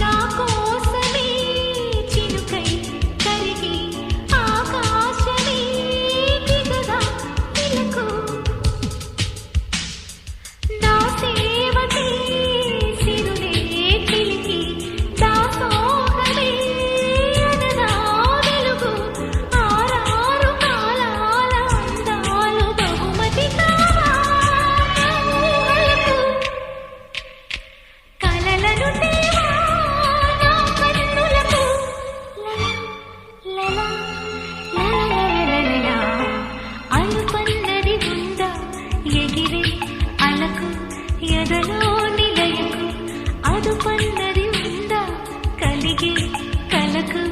నా కోసమే చినుకై కరిగి ఆకాశమే దిగగా పిలకు నా సేవకే సిరులే చిలికి దాసోహమే అనగా వెలుగు ఆరారు కాలాల అందాలు బహుమతి కావా ఊహలకు కలలను తేవా నా కన్నులకు లలా లలా అలుపన్నది ఉందా ఎగిరే అలకు ఎదలో నిలయకు అదుపన్నది ఉందా కలిగే కలకు